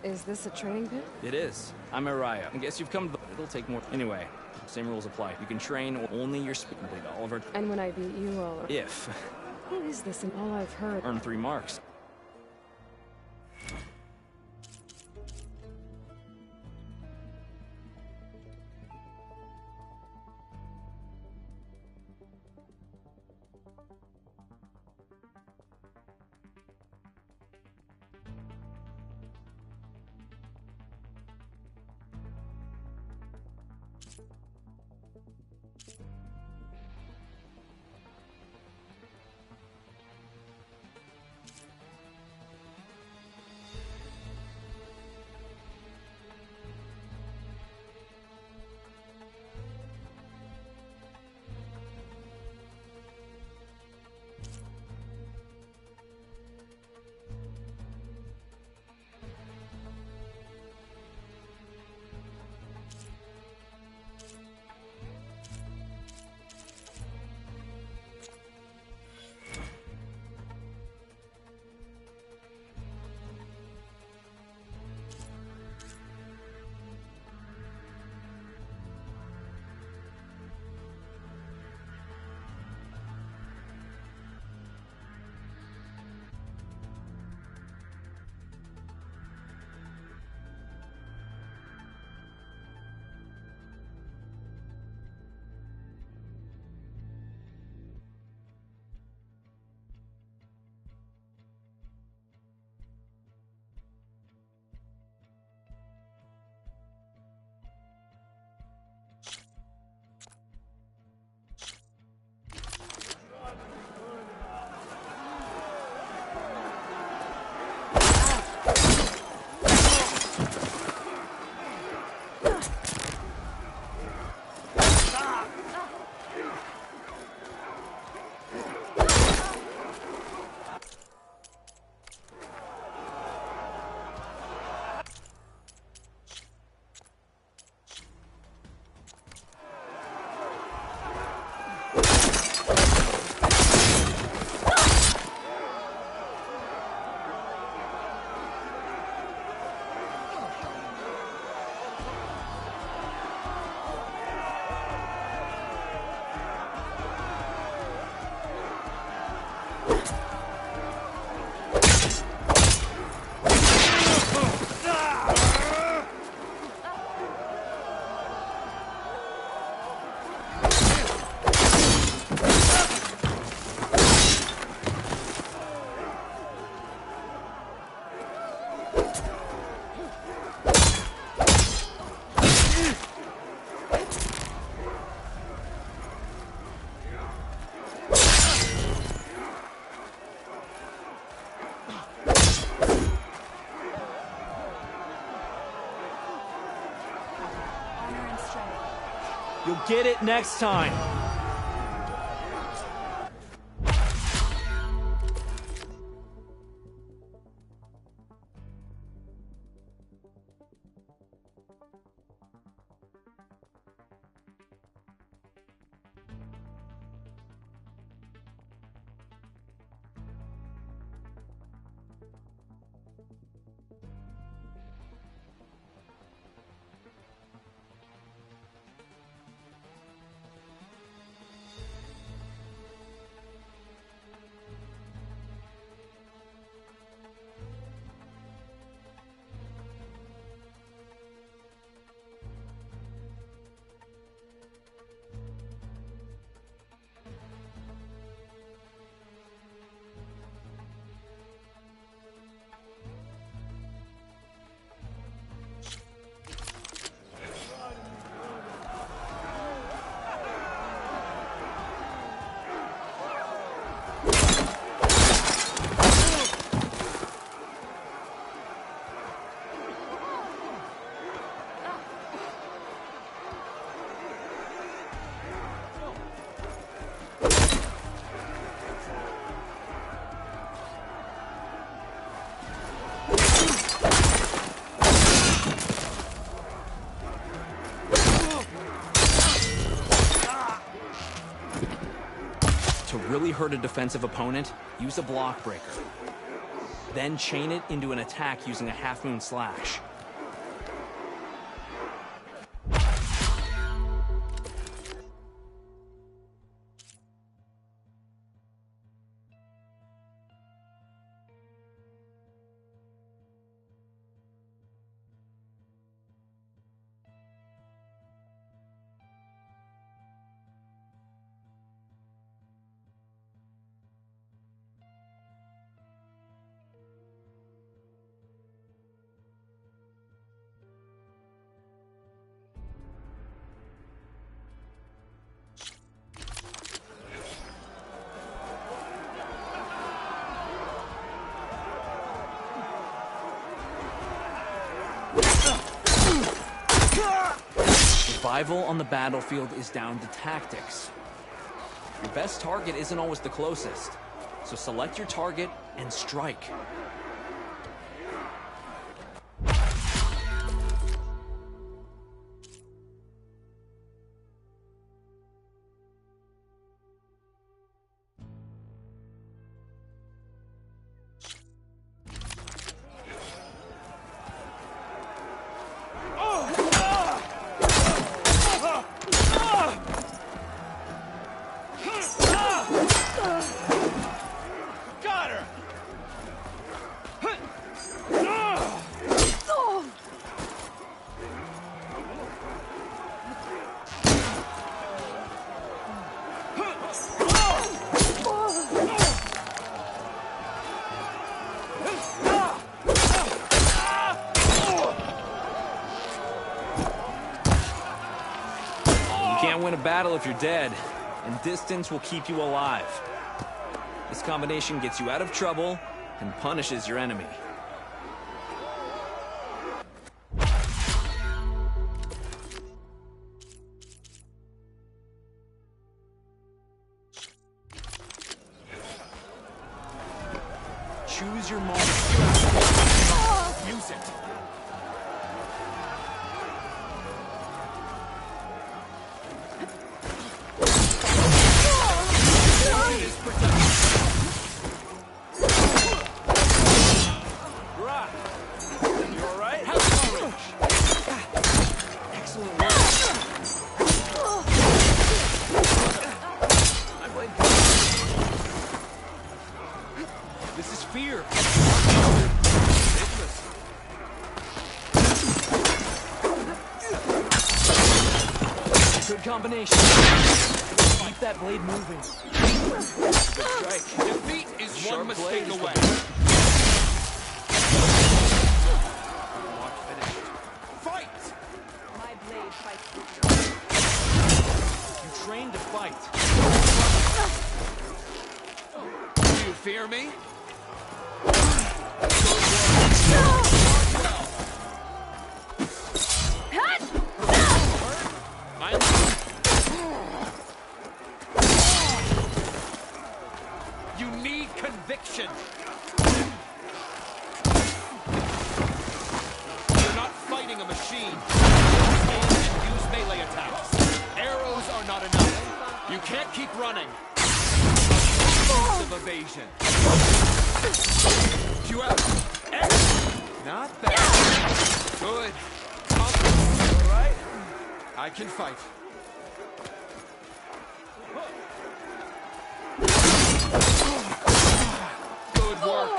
Is this a training pit? It is. I'm Araya. I guess you've come to the... It'll take more... Anyway, same rules apply. You can train only your speed. Complete all of our... And when I beat you, I'll... If. What is this and all I've heard? Earn 3 marks. You'll get it next time. To really hurt a defensive opponent, use a block breaker. Then chain it into an attack using a half-moon slash. Survival on the battlefield is down to tactics. Your best target isn't always the closest, so select your target and strike. Can't win a battle if you're dead, and distance will keep you alive. This combination gets you out of trouble and punishes your enemy. Choose your moment. Use it. This is fear. Good combination. Keep that blade moving. Good strike. Defeat is Sharp one mistake blade. away. Fight! My blade fights with You train to fight. Do you fear me? You need conviction. You're not fighting a machine. Aim and use melee attacks. Arrows are not enough. You can't keep running. Of evasion. You out. Not bad. Good. All right. I can fight. Good work.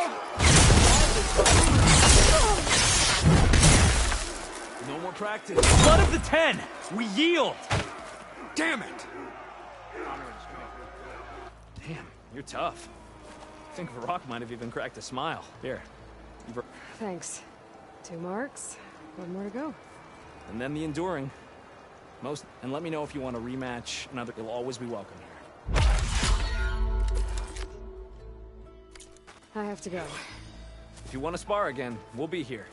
No more practice. Blood of the 10! We yield! Damn it. Damn, you're tough. I think Rock might have even cracked a smile. Here. Thanks. 2 marks. 1 more to go. And then the enduring. And let me know if you want a rematch. You'll always be welcome here. I have to go. If you want to spar again, we'll be here.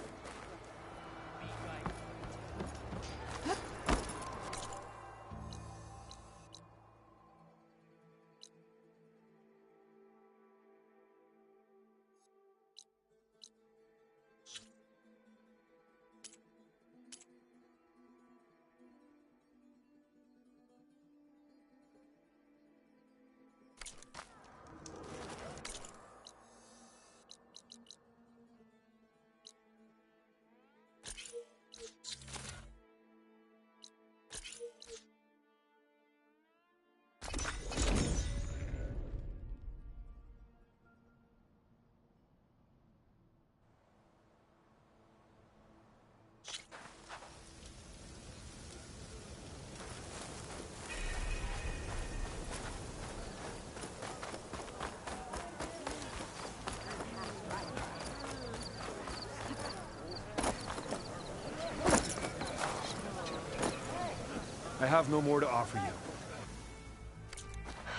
have no more to offer you.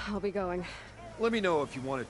I'll be going. Let me know if you want to...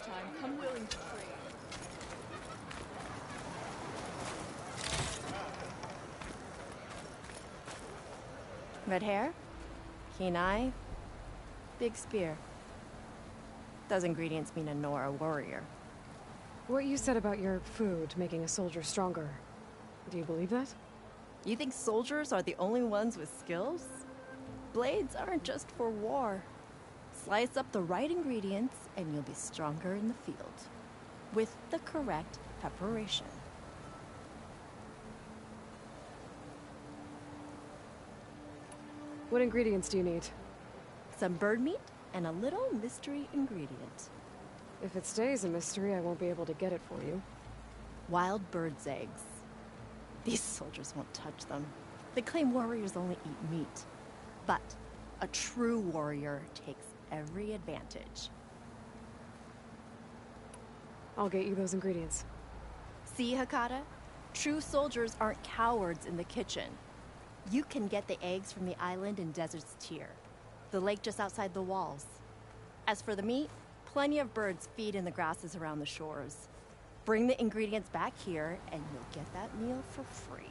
time. Come willing to trade. Red hair, keen eye, big spear. Those ingredients mean a Nora warrior. What you said about your food making a soldier stronger, do you believe that? You think soldiers are the only ones with skills? Blades aren't just for war. Slice up the right ingredients and you'll be stronger in the field. With the correct preparation. What ingredients do you need? Some bird meat and a little mystery ingredient. If it stays a mystery, I won't be able to get it for you. Wild bird's eggs. These soldiers won't touch them. They claim warriors only eat meat. But a true warrior takes every advantage. I'll get you those ingredients. See, Hakata? True soldiers aren't cowards in the kitchen. You can get the eggs from the island in Desert's Tier, the lake just outside the walls. As for the meat, plenty of birds feed in the grasses around the shores. Bring the ingredients back here, and you'll get that meal for free.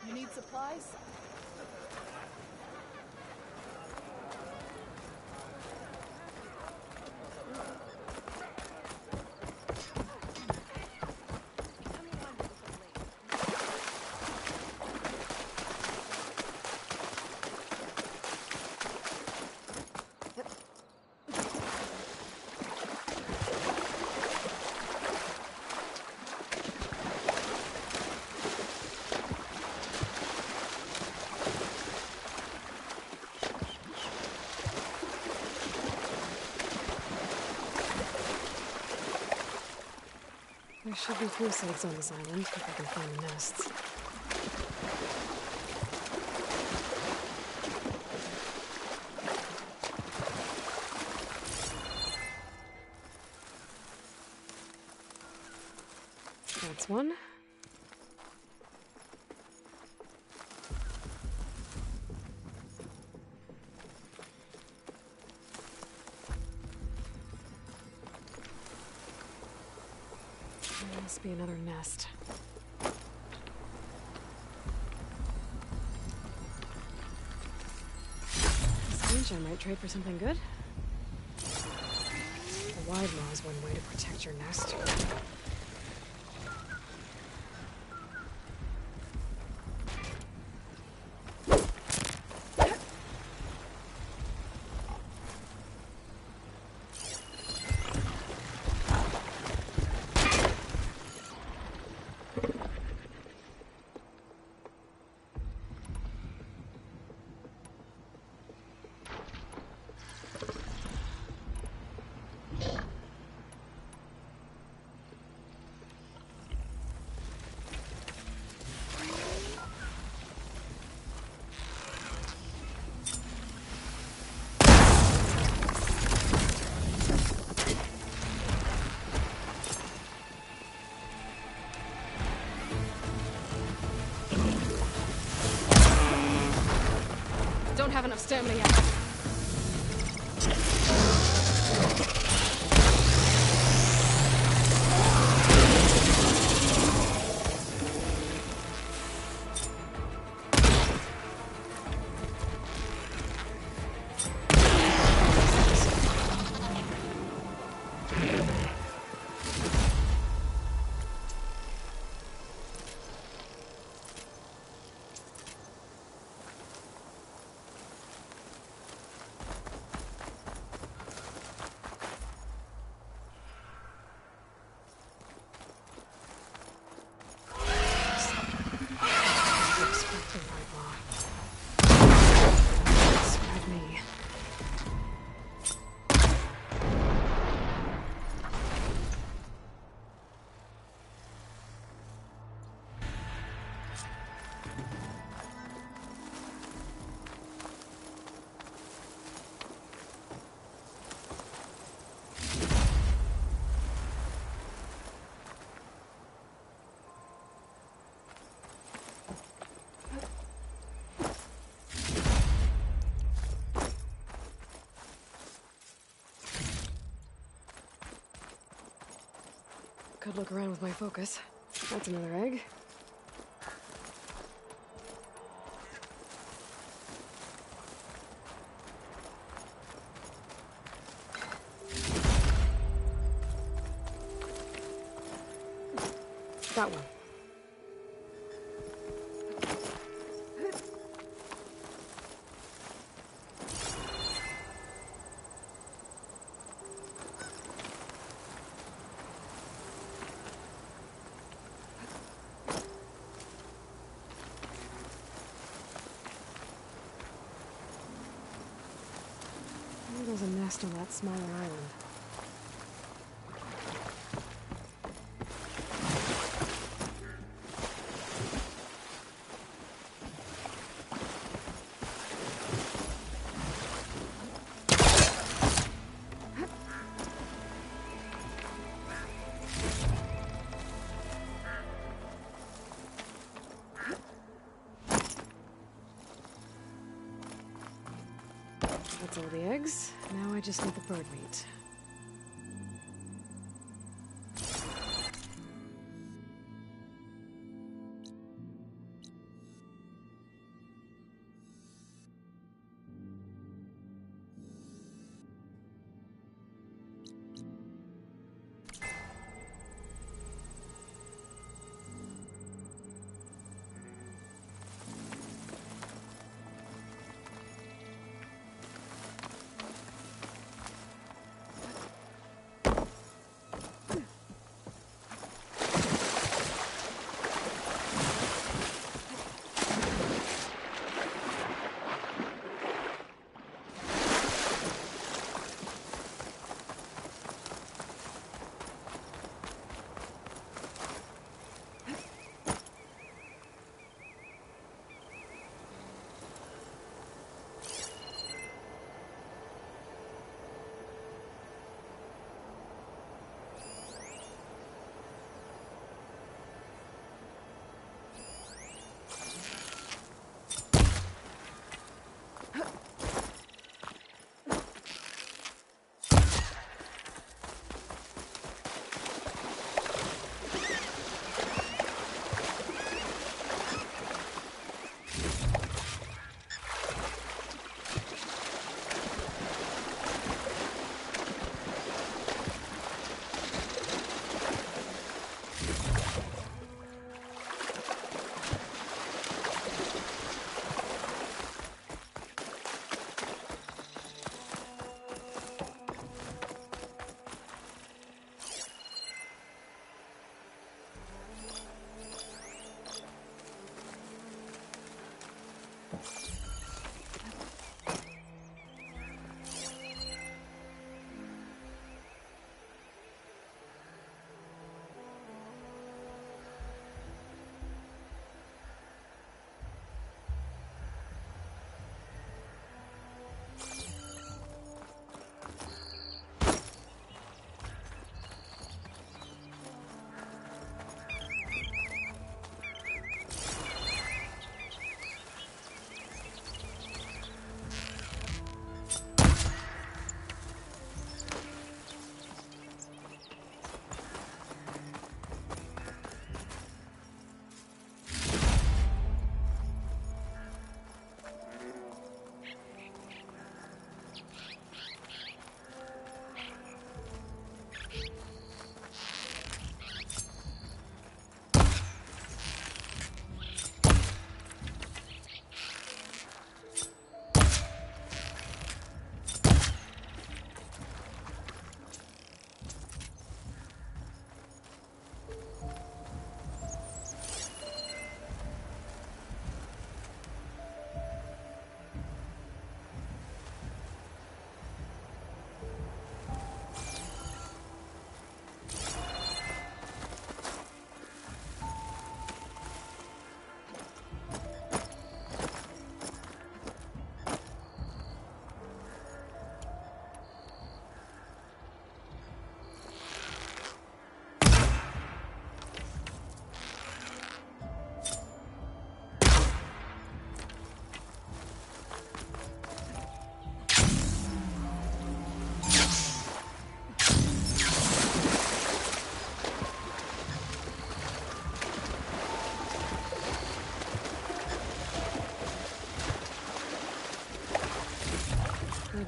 You need supplies? There should be goose eggs on this island, if I can find the nests. That's one. There must be another nest. This I might trade for something good. A wide law is one way to protect your nest. Don't have enough stamina yet. Could look around with my focus. That's another egg. That one. Maybe there's a nest on that smaller island. That's all the eggs. Now I just need the bird meat.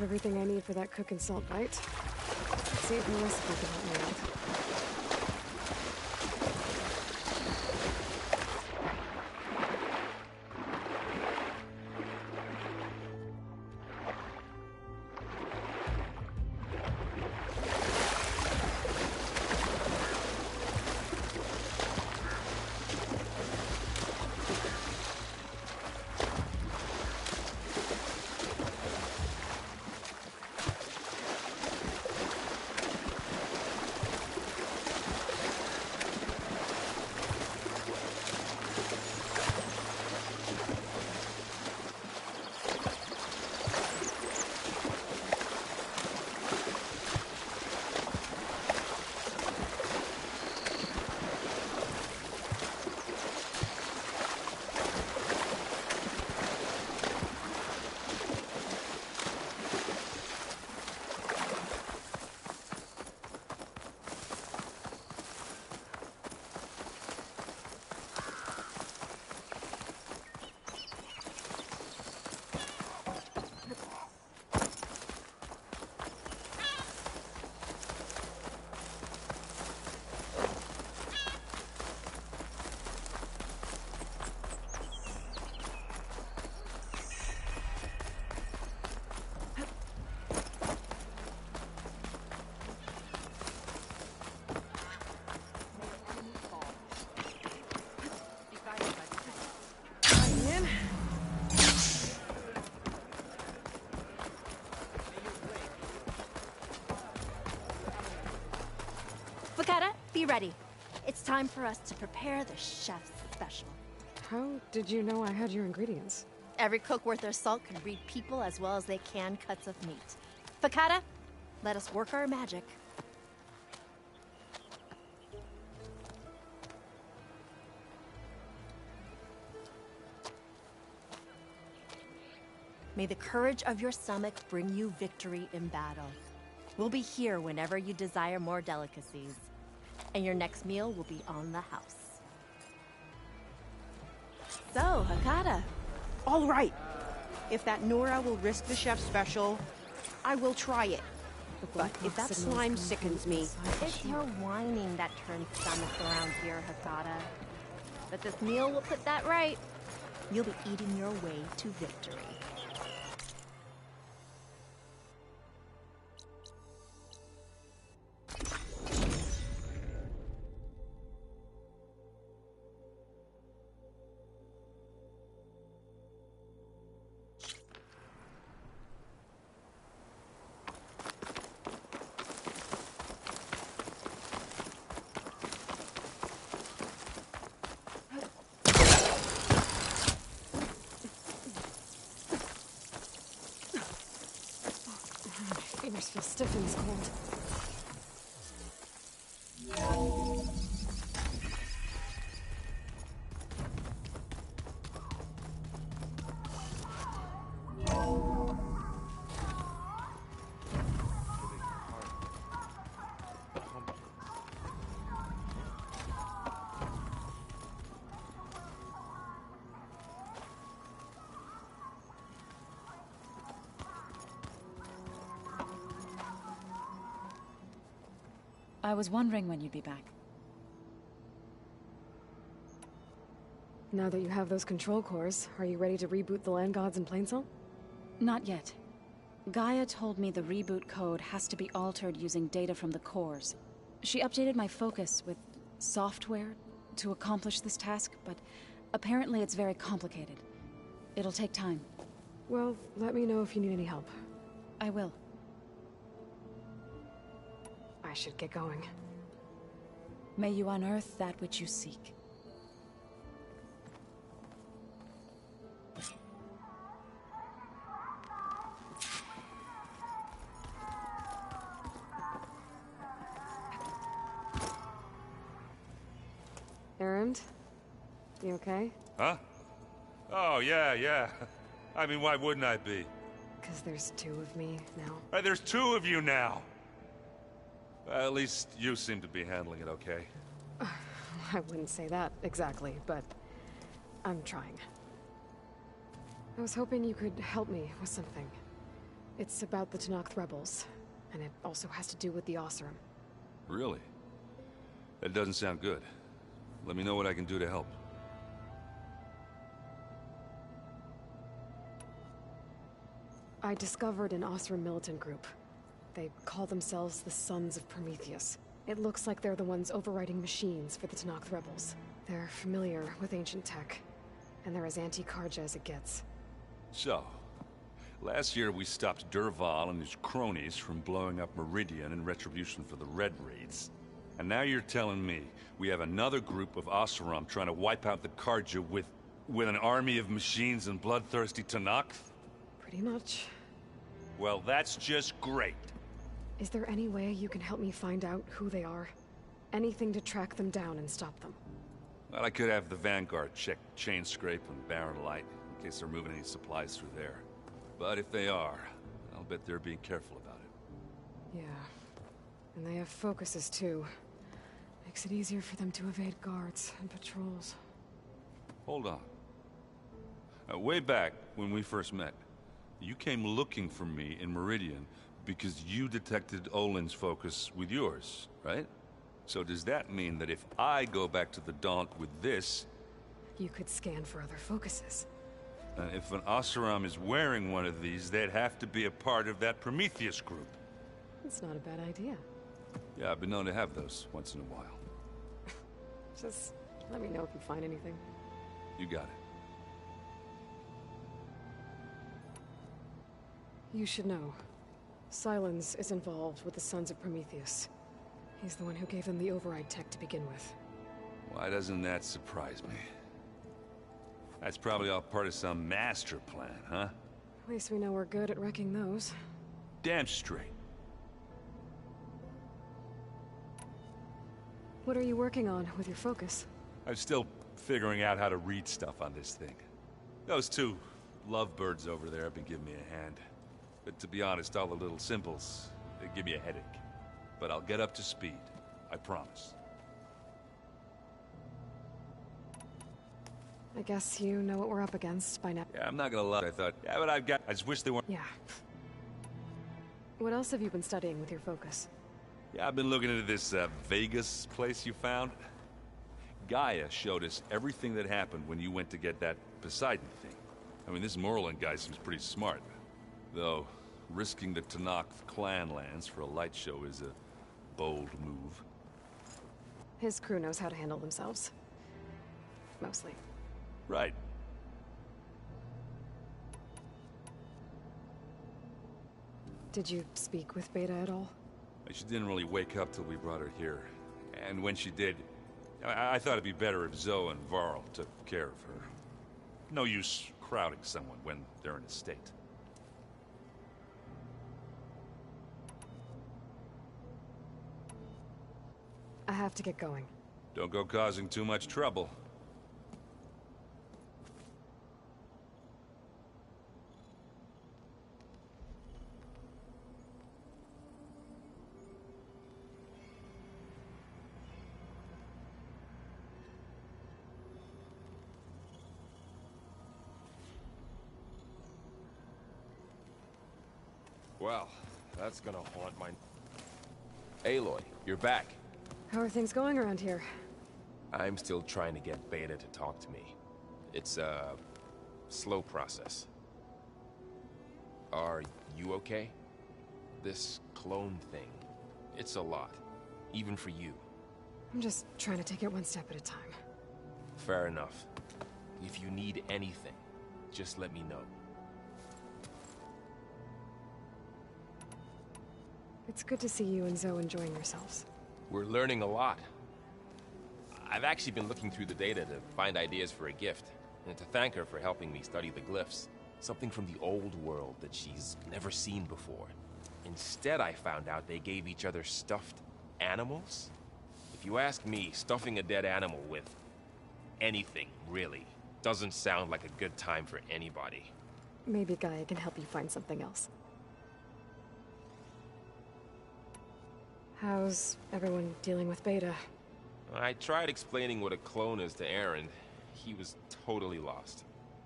everything I need for that cook and salt bite. Let's see if the recipe can help me out. Fakata, be ready. It's time for us to prepare the chef's special. How did you know I had your ingredients? Every cook worth their salt can read people as well as they can cuts of meat. Fakata, let us work our magic. May the courage of your stomach bring you victory in battle. We'll be here whenever you desire more delicacies. And your next meal will be on the house. So, Hakata. All right. If that Nora will risk the chef's special, I will try it. But if that slime sickens me... It's your whining that turns stomachs around here, Hakata. But this meal will put that right. You'll be eating your way to victory. Fingers feel stiff in this cold. I was wondering when you'd be back. Now that you have those control cores, are you ready to reboot the land gods in Plainsong? Not yet. Gaia told me the reboot code has to be altered using data from the cores. She updated my focus with software to accomplish this task, but apparently it's very complicated. It'll take time. Well, let me know if you need any help. I will. I should get going. May you unearth that which you seek. Errand? You okay? Huh? Oh, yeah. I mean, why wouldn't I be? Because there's two of me now. There's two of you now! At least you seem to be handling it okay. I wouldn't say that exactly, but I'm trying. I was hoping you could help me with something. It's about the Tenakth rebels, and it also has to do with the Oseram. Really? That doesn't sound good. Let me know what I can do to help. I discovered an Oseram militant group. They call themselves the Sons of Prometheus. It looks like they're the ones overriding machines for the Tenakth rebels. They're familiar with ancient tech, and they're as anti-Karja as it gets. So, last year we stopped Durval and his cronies from blowing up Meridian in retribution for the Red Raids. And now you're telling me we have another group of Oseram trying to wipe out the Karja with an army of machines and bloodthirsty Tenakth? Pretty much. Well, that's just great. Is there any way you can help me find out who they are? Anything to track them down and stop them. Well, I could have the Vanguard check Chain Scrape and Barren Light in case they're moving any supplies through there. But if they are, I'll bet they're being careful about it. Yeah. And they have focuses too. Makes it easier for them to evade guards and patrols. Hold on. Way back when we first met, you came looking for me in Meridian because you detected Olin's focus with yours, right? So does that mean that if I go back to the Daunt with this... You could scan for other focuses. if an Oseram is wearing one of these, they'd have to be a part of that Prometheus group. It's not a bad idea. Yeah, I've been known to have those once in a while. Just let me know if you find anything. You got it. You should know. Silence is involved with the Sons of Prometheus. He's the one who gave them the override tech to begin with. Why doesn't that surprise me? That's probably all part of some master plan, huh? At least we know we're good at wrecking those. Damn straight. What are you working on with your focus? I'm still figuring out how to read stuff on this thing. Those two lovebirds over there have been giving me a hand. But to be honest, all the little symbols, they give me a headache. But I'll get up to speed. I promise. I guess you know what we're up against by now. Yeah, I'm not gonna lie. I thought, yeah, but I just wish they weren't... Yeah. What else have you been studying with your focus? Yeah, I've been looking into this Vegas place you found. Gaia showed us everything that happened when you went to get that Poseidon thing. I mean, this Merlin guy seems pretty smart. Though, risking the Tenakth clan lands for a light show is a bold move. His crew knows how to handle themselves. Mostly. Right. Did you speak with Beta at all? She didn't really wake up till we brought her here. And when she did, I thought it'd be better if Zoe and Varl took care of her. No use crowding someone when they're in a state. I have to get going. Don't go causing too much trouble. Well, that's gonna haunt my... Aloy, you're back. How are things going around here? I'm still trying to get Beta to talk to me. It's a slow process. Are you okay? This clone thing, it's a lot. Even for you. I'm just trying to take it one step at a time. Fair enough. If you need anything, just let me know. It's good to see you and Zoe enjoying yourselves. We're learning a lot. I've actually been looking through the data to find ideas for a gift, and to thank her for helping me study the glyphs. Something from the old world that she's never seen before. Instead, I found out they gave each other stuffed animals. If you ask me, stuffing a dead animal with anything, really, doesn't sound like a good time for anybody. Maybe Gaia can help you find something else. How's everyone dealing with Beta? I tried explaining what a clone is to Aaron. He was totally lost.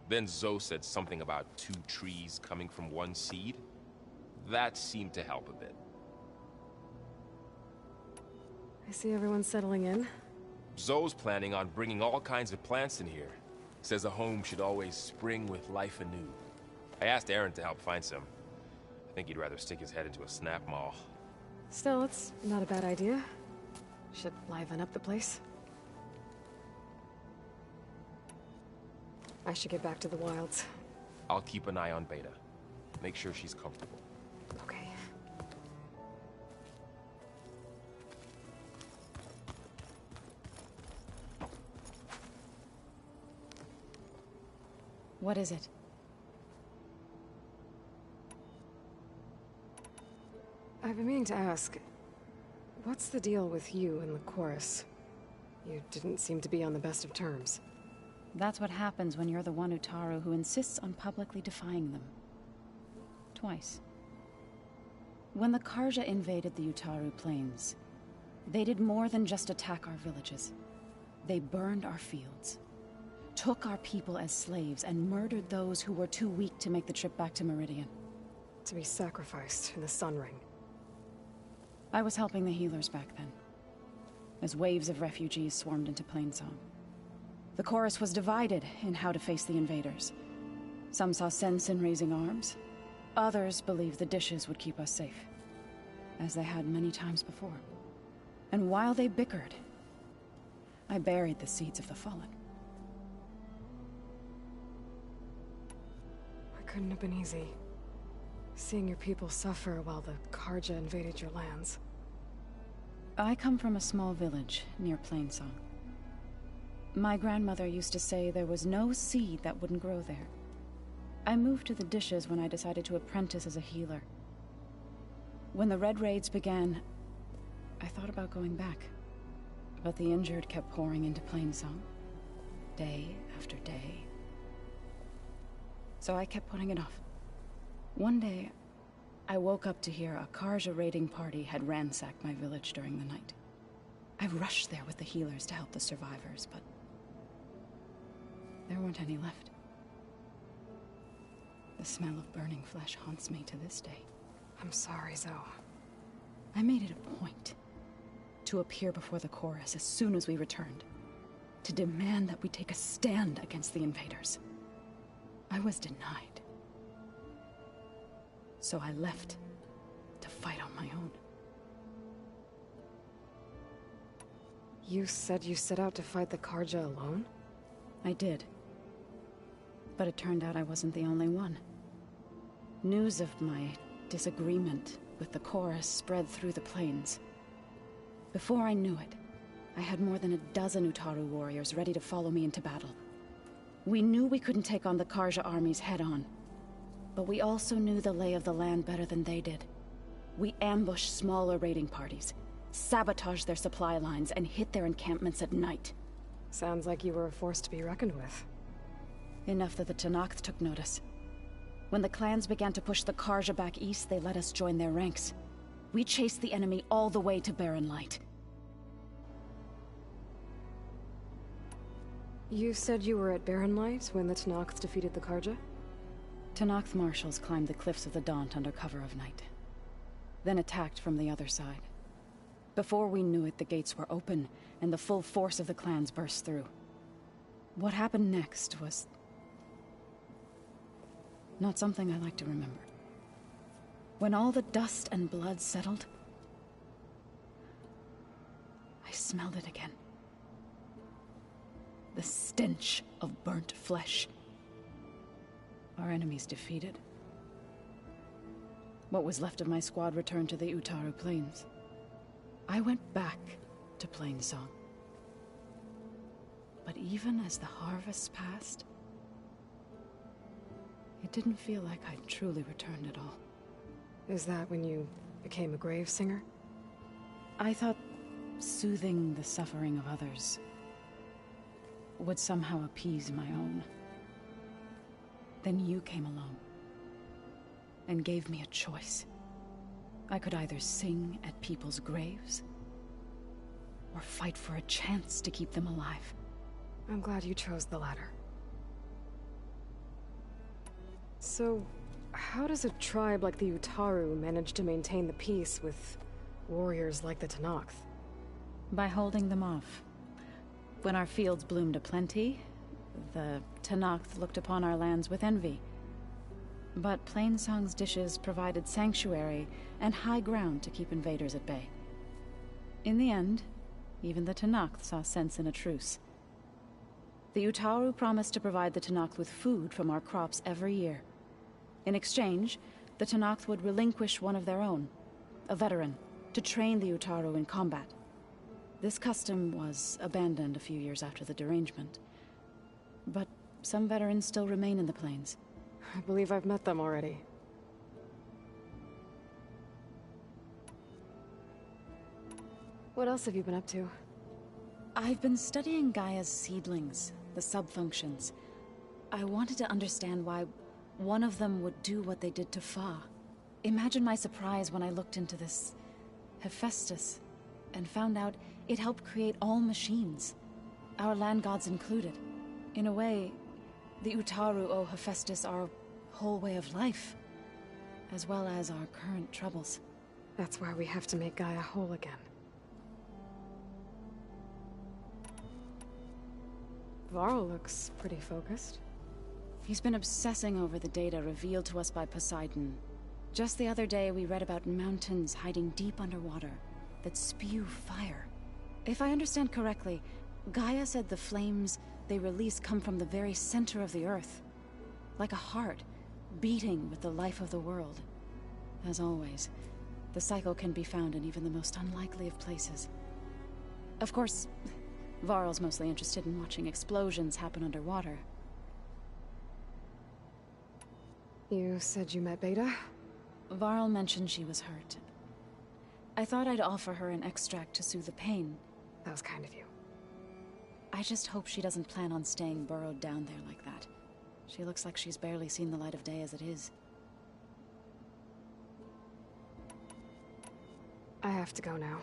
Then Zoe said something about two trees coming from one seed. That seemed to help a bit. I see everyone settling in. Zoe's planning on bringing all kinds of plants in here. Says a home should always spring with life anew. I asked Aaron to help find some. I think he'd rather stick his head into a snap mall. Still, it's not a bad idea. Should liven up the place. I should get back to the wilds. I'll keep an eye on Beta. Make sure she's comfortable. Okay. What is it? I've been meaning to ask, what's the deal with you and the chorus? You didn't seem to be on the best of terms. That's what happens when you're the one Utaru who insists on publicly defying them. Twice. When the Karja invaded the Utaru plains, they did more than just attack our villages. They burned our fields, took our people as slaves, and murdered those who were too weak to make the trip back to Meridian. To be sacrificed in the Sun Ring. I was helping the healers back then, as waves of refugees swarmed into Plainsong. The chorus was divided in how to face the invaders. Some saw sense in raising arms. Others believed the dishes would keep us safe, as they had many times before. And while they bickered, I buried the seeds of the fallen. It couldn't have been easy. Seeing your people suffer while the Karja invaded your lands. I come from a small village near Plainsong. My grandmother used to say there was no seed that wouldn't grow there. I moved to the dishes when I decided to apprentice as a healer. When the Red Raids began, I thought about going back. But the injured kept pouring into Plainsong, day after day. So I kept putting it off. One day, I woke up to hear a Karja raiding party had ransacked my village during the night. I rushed there with the healers to help the survivors, but there weren't any left. The smell of burning flesh haunts me to this day. I'm sorry, Zoe. I made it a point to appear before the chorus as soon as we returned, to demand that we take a stand against the invaders. I was denied. So I left to fight on my own. You said you set out to fight the Karja alone? I did. But it turned out I wasn't the only one. News of my disagreement with the chorus spread through the plains. Before I knew it, I had more than a dozen Utaru warriors ready to follow me into battle. We knew we couldn't take on the Karja armies head-on, but we also knew the lay of the land better than they did. We ambushed smaller raiding parties, sabotaged their supply lines, and hit their encampments at night. Sounds like you were a force to be reckoned with. Enough that the Tenakth took notice. When the clans began to push the Karja back east, they let us join their ranks. We chased the enemy all the way to Barren Light. You said you were at Barren Light when the Tenakth defeated the Karja? Tenakth marshals climbed the cliffs of the Daunt under cover of night, then attacked from the other side. Before we knew it, the gates were open, and the full force of the clans burst through. What happened next was not something I like to remember. When all the dust and blood settled, I smelled it again. The stench of burnt flesh. Our enemies defeated. What was left of my squad returned to the Utaru Plains. I went back to Plainsong. But even as the harvests passed, it didn't feel like I'd truly returned at all. Is that when you became a grave singer? I thought soothing the suffering of others would somehow appease my own. Then you came along and gave me a choice. I could either sing at people's graves or fight for a chance to keep them alive. I'm glad you chose the latter. So, how does a tribe like the Utaru manage to maintain the peace with warriors like the Tenakth? By holding them off. When our fields bloomed aplenty, the Tenakth looked upon our lands with envy. But Plainsong's dishes provided sanctuary and high ground to keep invaders at bay. In the end, even the Tenakth saw sense in a truce. The Utaru promised to provide the Tenakth with food from our crops every year. In exchange, the Tenakth would relinquish one of their own, a veteran, to train the Utaru in combat. This custom was abandoned a few years after the derangement. But some veterans still remain in the plains. I believe I've met them already. What else have you been up to? I've been studying Gaia's seedlings, the subfunctions. I wanted to understand why one of them would do what they did to Fa. Imagine my surprise when I looked into this Hephaestus and found out it helped create all machines, our land gods included. In a way, the Utaru owe Hephaestus our whole way of life, as well as our current troubles. That's why we have to make Gaia whole again. Varl looks pretty focused. He's been obsessing over the data revealed to us by Poseidon. Just the other day, we read about mountains hiding deep underwater that spew fire. If I understand correctly, Gaia said the flames they release come from the very center of the earth. Like a heart, beating with the life of the world. As always, the cycle can be found in even the most unlikely of places. Of course, Varl's mostly interested in watching explosions happen underwater. You said you met Beta? Varl mentioned she was hurt. I thought I'd offer her an extract to soothe the pain. That was kind of you. I just hope she doesn't plan on staying burrowed down there like that. She looks like she's barely seen the light of day as it is. I have to go now.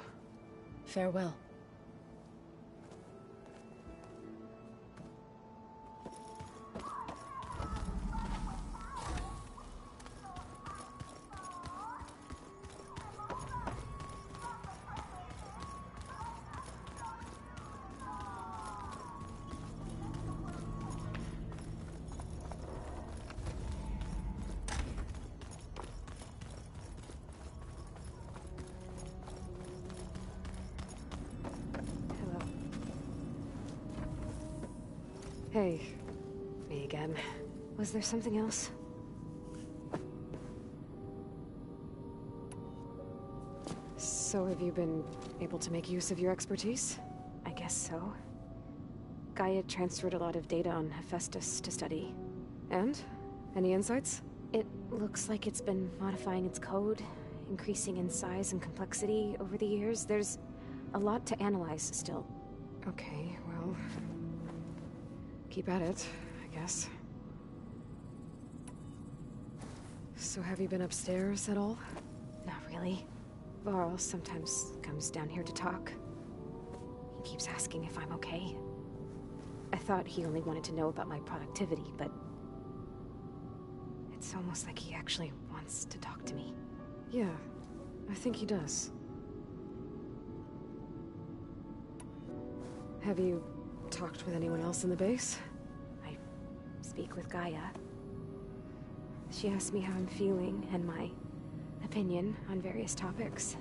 Farewell. Hey, me again. Was there something else? So have you been able to make use of your expertise? I guess so. Gaia transferred a lot of data on Hephaestus to study. And? Any insights? It looks like it's been modifying its code, increasing in size and complexity over the years. There's a lot to analyze still. Okay, well... keep at it, I guess. So have you been upstairs at all? Not really. Varl sometimes comes down here to talk. He keeps asking if I'm okay. I thought he only wanted to know about my productivity, but... it's almost like he actually wants to talk to me. Yeah, I think he does. Have you talked with anyone else in the base? I speak with Gaia. She asks me how I'm feeling and my opinion on various topics.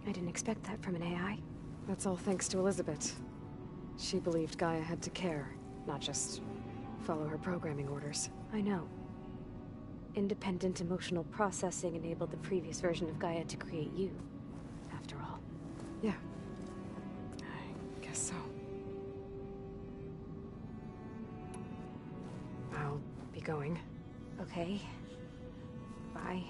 I didn't expect that from an AI. That's all thanks to Elizabeth. She believed Gaia had to care, not just follow her programming orders. I know. Independent emotional processing enabled the previous version of Gaia to create you, after all. Yeah. I guess so. I'll be going. Okay. Bye.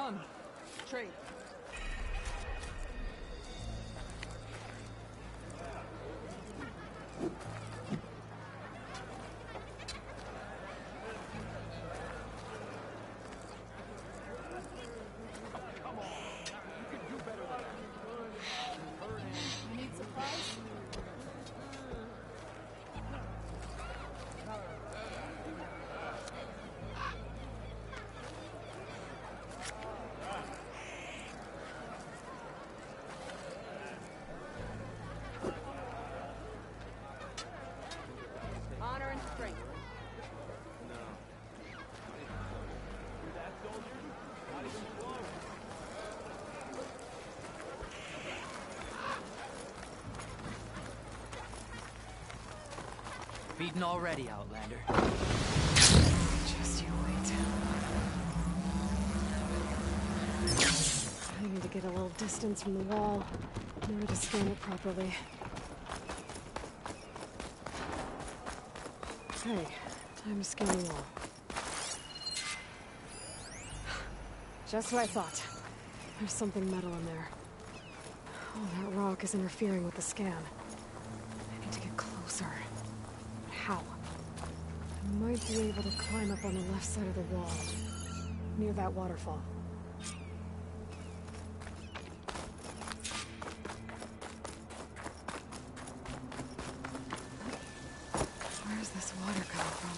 on. Trade. You need supplies? Honor and strength. Beaten already, Outlander. Just you wait. I need to get a little distance from the wall in order to scan it properly. Okay, time to scan the wall. Just what I thought. There's something metal in there. Oh, that rock is interfering with the scan. I need to get closer. But how? I might be able to climb up on the left side of the wall, near that waterfall. Where's this water coming from?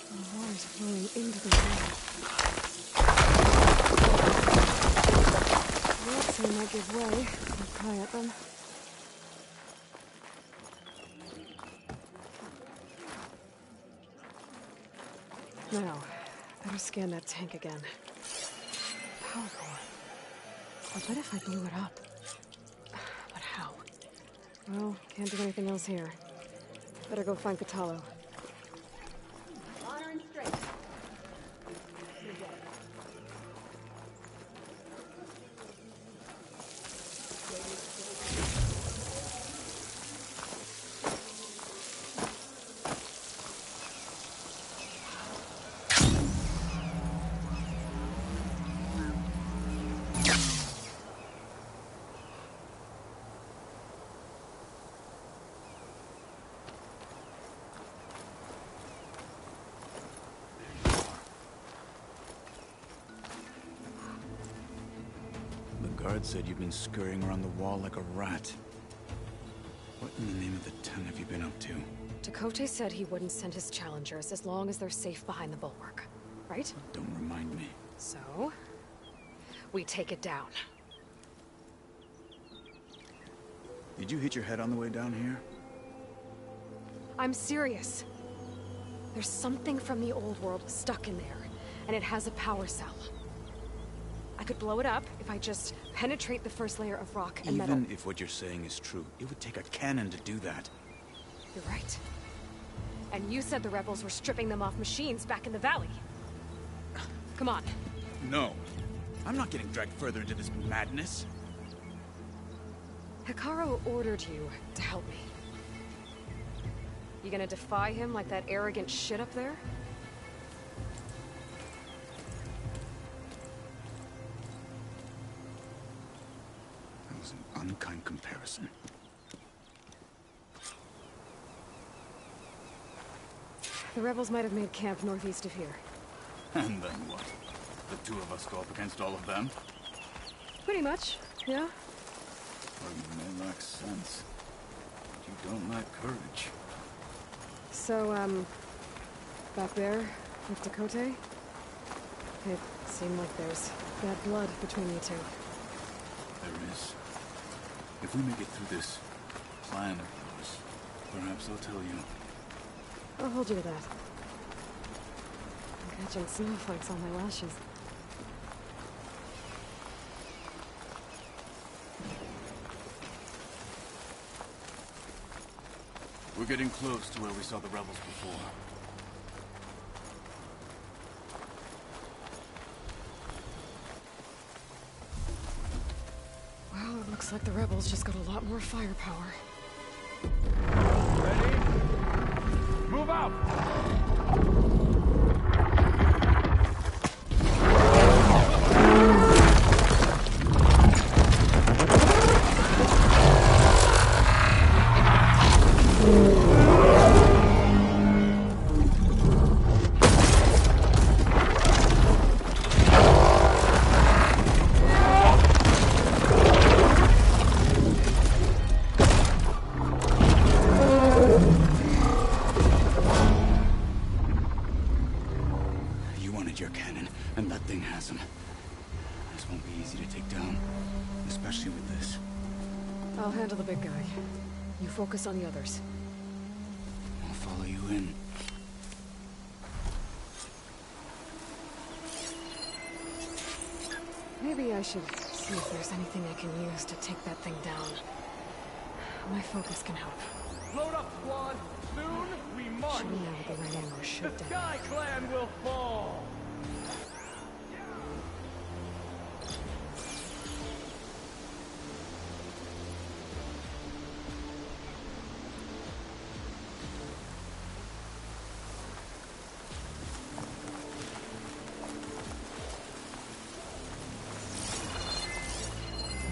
The water's flowing into the wall. Looks like I might give way. I'll cry at them. Now, better scan that tank again. Power core. I bet if I blew it up. But how? Well, can't do anything else here. Better go find Katalo. Honor and strength. The guard said you've been scurrying around the wall like a rat. What in the name of the ton have you been up to? Dakote said he wouldn't send his challengers as long as they're safe behind the bulwark. Right? Don't remind me. So, we take it down. Did you hit your head on the way down here? I'm serious. There's something from the old world stuck in there, and it has a power cell. I could blow it up if I just penetrate the first layer of rock and metal. Even if what you're saying is true, it would take a cannon to do that. You're right. And you said the rebels were stripping them off machines back in the valley. Come on. No. I'm not getting dragged further into this madness. Hikaru ordered you to help me. You gonna defy him like that arrogant shit up there? That was an unkind comparison. The rebels might have made camp northeast of here. And then what? The two of us go up against all of them? Pretty much, yeah. Well, you may lack sense, but you don't lack courage. So, back there, with Dakote? It seemed like there's bad blood between you two. There is. If we make it through this plan of yours, perhaps I'll tell you. I'll hold you to that. I'm catching snowflakes on my lashes. We're getting close to where we saw the rebels before. Looks like the rebels just got a lot more firepower. Ready? Move out! You wanted your cannon, and that thing has them. This won't be easy to take down, especially with this. I'll handle the big guy. You focus on the others. I'll follow you in. Maybe I should see if there's anything I can use to take that thing down. My focus can help. Load up, squad! Soon we march! Shooting out with the right ammo should The down. Sky Clan will fall!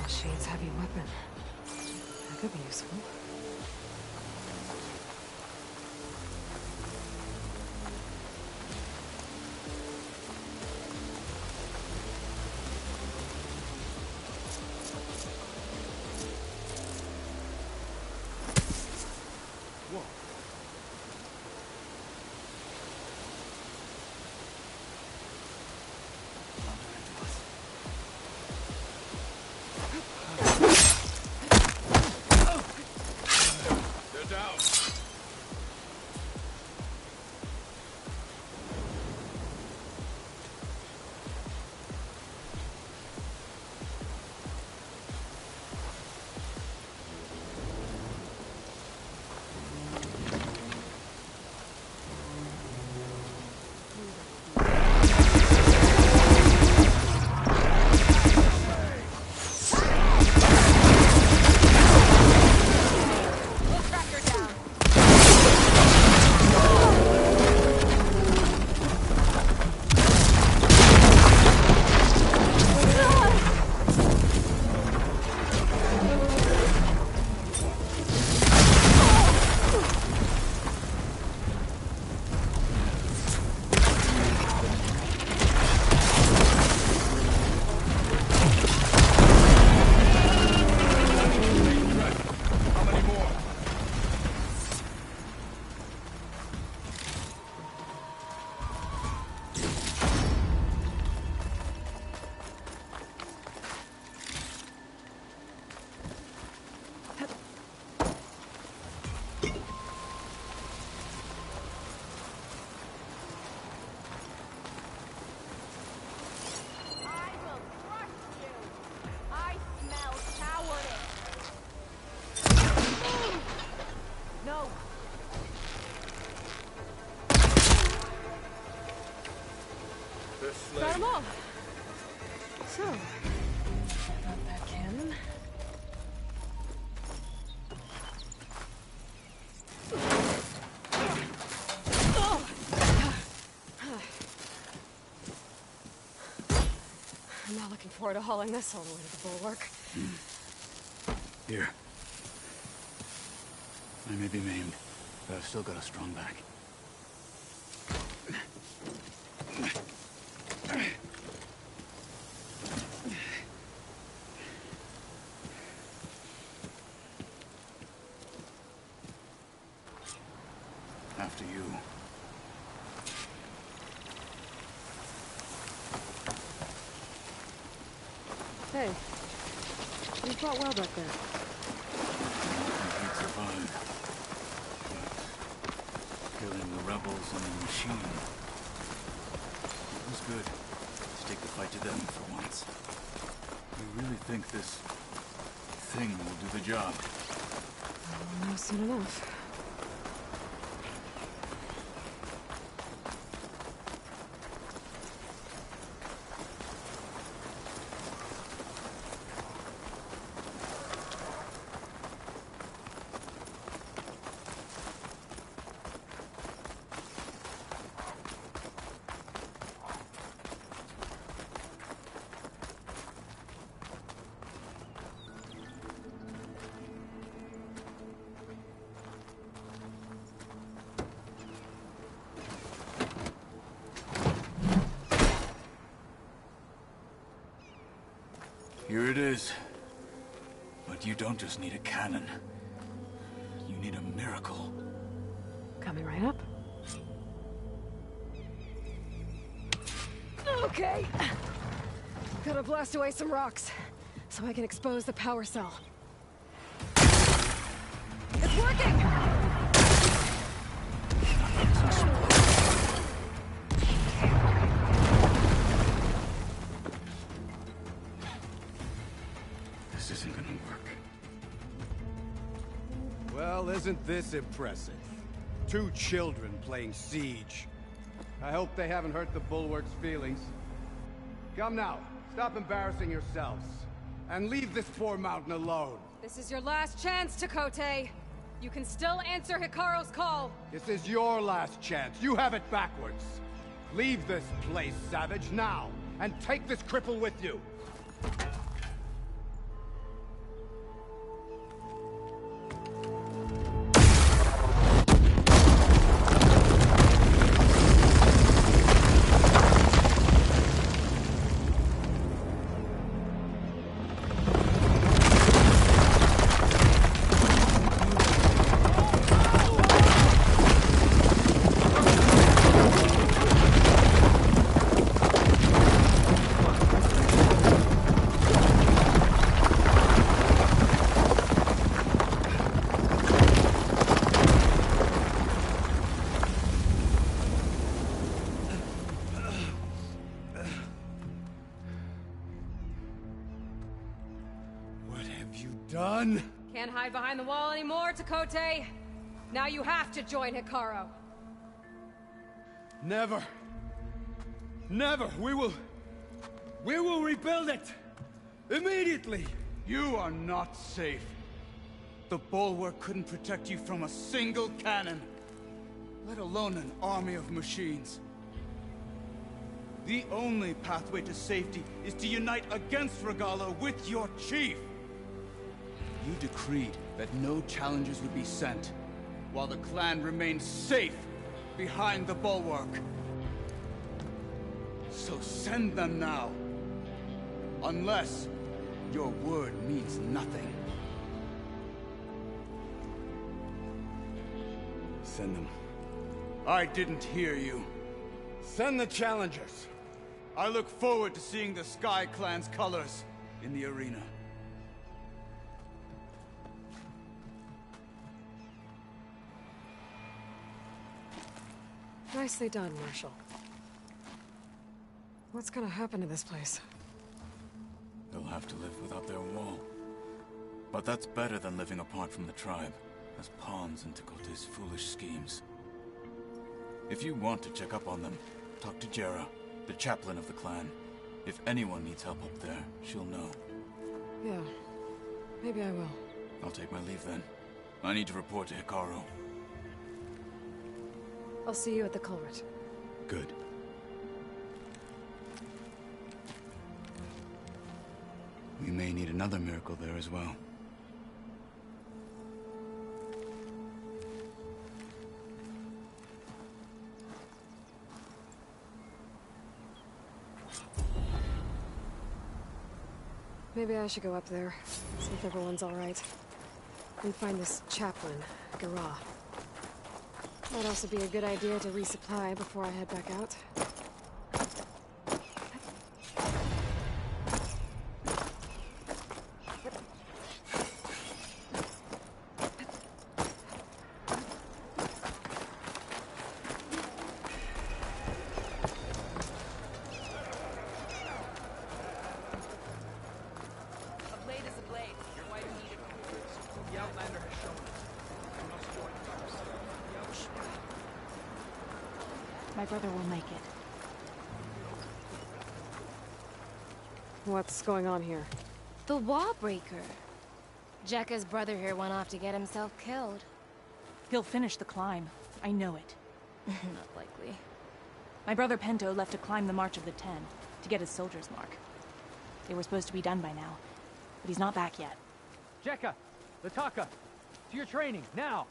Shade's heavy weapon. That could be useful. Got them all. So, got that cannon. I'm not looking forward to hauling this all the way to the bulwark. Here. I may be maimed, but I've still got a strong back. After you. Hey, you fought well back there. He'd survive. But killing the rebels and the machine. It was good to take the fight to them for once. You really think this thing will do the job? We'll know soon enough. Here it is. But you don't just need a cannon. You need a miracle. Coming right up. Okay. Gotta blast away some rocks, so I can expose the power cell. It's working! This isn't gonna work. Well, isn't this impressive? 2 children playing siege. I hope they haven't hurt the Bulwark's feelings. Come now, stop embarrassing yourselves. And leave this poor mountain alone. This is your last chance, Chakotay. You can still answer Hikaru's call. This is your last chance. You have it backwards. Leave this place, Savage, now. And take this cripple with you. Done? Can't hide behind the wall anymore, Chakotay. Now you have to join Hikaru. Never. Never. We will rebuild it. Immediately. You are not safe. The Bulwark couldn't protect you from a single cannon, let alone an army of machines. The only pathway to safety is to unite against Regala with your chief. You decreed that no challengers would be sent, while the clan remained safe behind the Bulwark. So send them now. Unless your word means nothing. Send them. I didn't hear you. Send the challengers. I look forward to seeing the Sky Clan's colors in the arena. Nicely done, Marshal. What's gonna happen to this place? They'll have to live without their wall. But that's better than living apart from the tribe, as pawns in Chakotay's foolish schemes. If you want to check up on them, talk to Jera, the chaplain of the clan. If anyone needs help up there, she'll know. Yeah, maybe I will. I'll take my leave then. I need to report to Hikaru. I'll see you at the culvert. Good. We may need another miracle there as well. Maybe I should go up there, see if everyone's all right. And find this chaplain, Gara. Might also be a good idea to resupply before I head back out. My brother will make it. What's going on here? The wall breaker. Jekka's brother here went off to get himself killed. He'll finish the climb. I know it. Not likely. My brother Pento left to climb the March of the Ten, to get his soldier's mark. They were supposed to be done by now, but he's not back yet. Jekka! Lataka! To your training, now!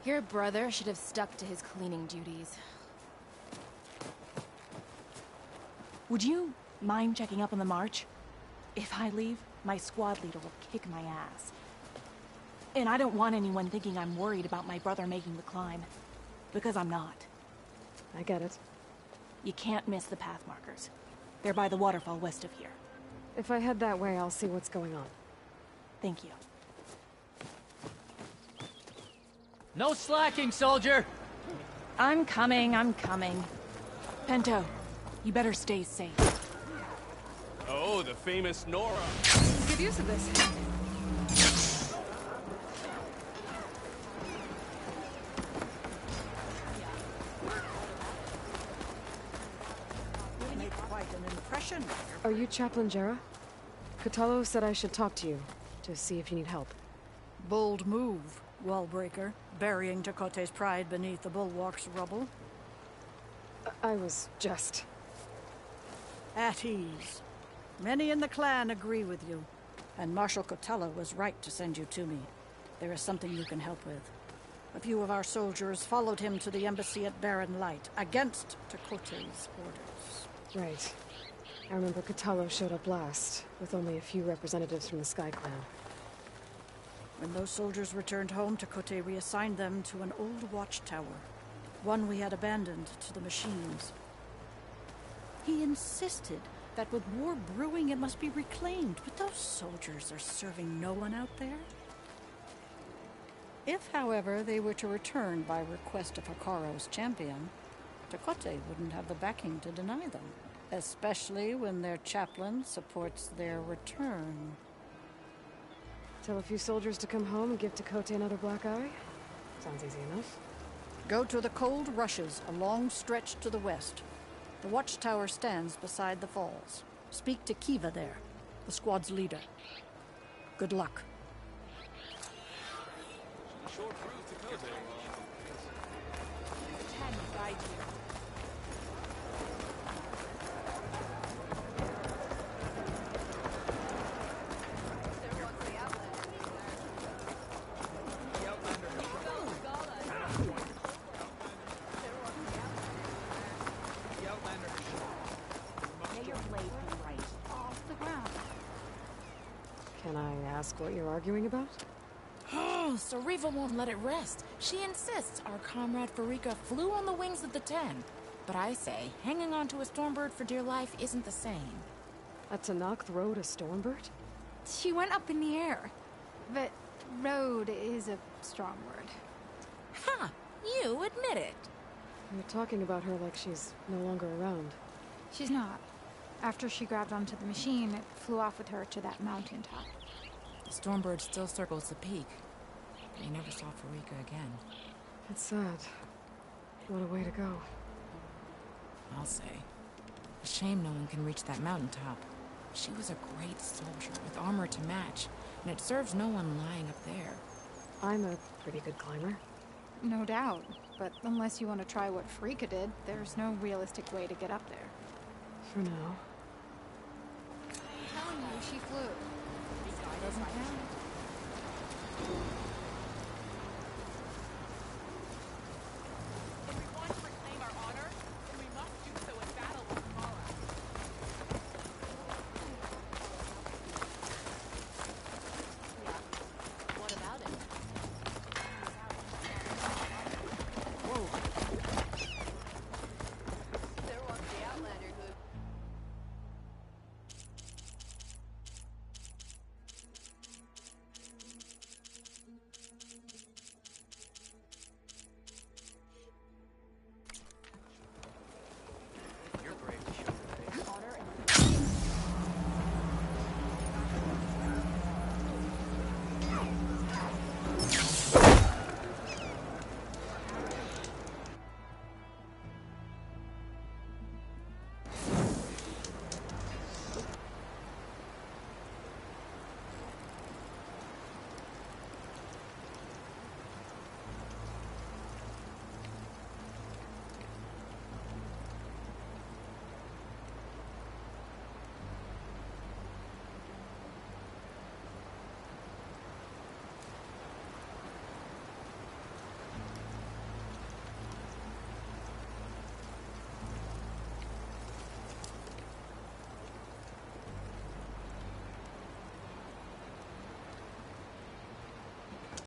Your brother should have stuck to his cleaning duties. Would you mind checking up on the march? If I leave, my squad leader will kick my ass. And I don't want anyone thinking I'm worried about my brother making the climb. Because I'm not. I get it. You can't miss the path markers. They're by the waterfall west of here. If I head that way, I'll see what's going on. Thank you. No slacking, soldier! I'm coming. Pento, you better stay safe. Oh, the famous Nora. Good use of this. You made quite an impression. Are you Chaplain Jera? Kotallo said I should talk to you, to see if you need help. Bold move, Wallbreaker. Burying Tekote's pride beneath the bulwark's rubble. I was just... At ease. Many in the clan agree with you. And Marshal Kotallo was right to send you to me. There is something you can help with. A few of our soldiers followed him to the embassy at Barren Light, against Tekote's orders. Right. I remember Kotallo showed up last, with only a few representatives from the Sky Clan. When those soldiers returned home, Tekote reassigned them to an old watchtower. One we had abandoned to the machines. He insisted that with war brewing it must be reclaimed, but those soldiers are serving no one out there. If, however, they were to return by request of Hikaro's champion, Tekote wouldn't have the backing to deny them, especially when their chaplain supports their return. Tell a few soldiers to come home and give Tekote another black eye? Sounds easy enough. Go to the Cold Rushes, a long stretch to the west. The watchtower stands beside the falls. Speak to Kiva there, the squad's leader. Good luck. Short proof Tekote. Can I ask what you're arguing about? Oh, so Riva won't let it rest. She insists our comrade Farika flew on the wings of the 10. But I say, hanging on to a Stormbird for dear life isn't the same. A Tanakh rode a Stormbird? She went up in the air. But rode is a strong word. Ha! You admit it. You're talking about her like she's no longer around. She's not. After she grabbed onto the machine, it flew off with her to that mountaintop. The Stormbird still circles the peak. But he never saw Farika again. It's sad. What a way to go. I'll say. A shame no one can reach that mountaintop. She was a great soldier with armor to match, and it serves no one lying up there. I'm a pretty good climber. No doubt. But unless you want to try what Farika did, there's no realistic way to get up there. For now. I'm telling you, she flew. Doesn't count.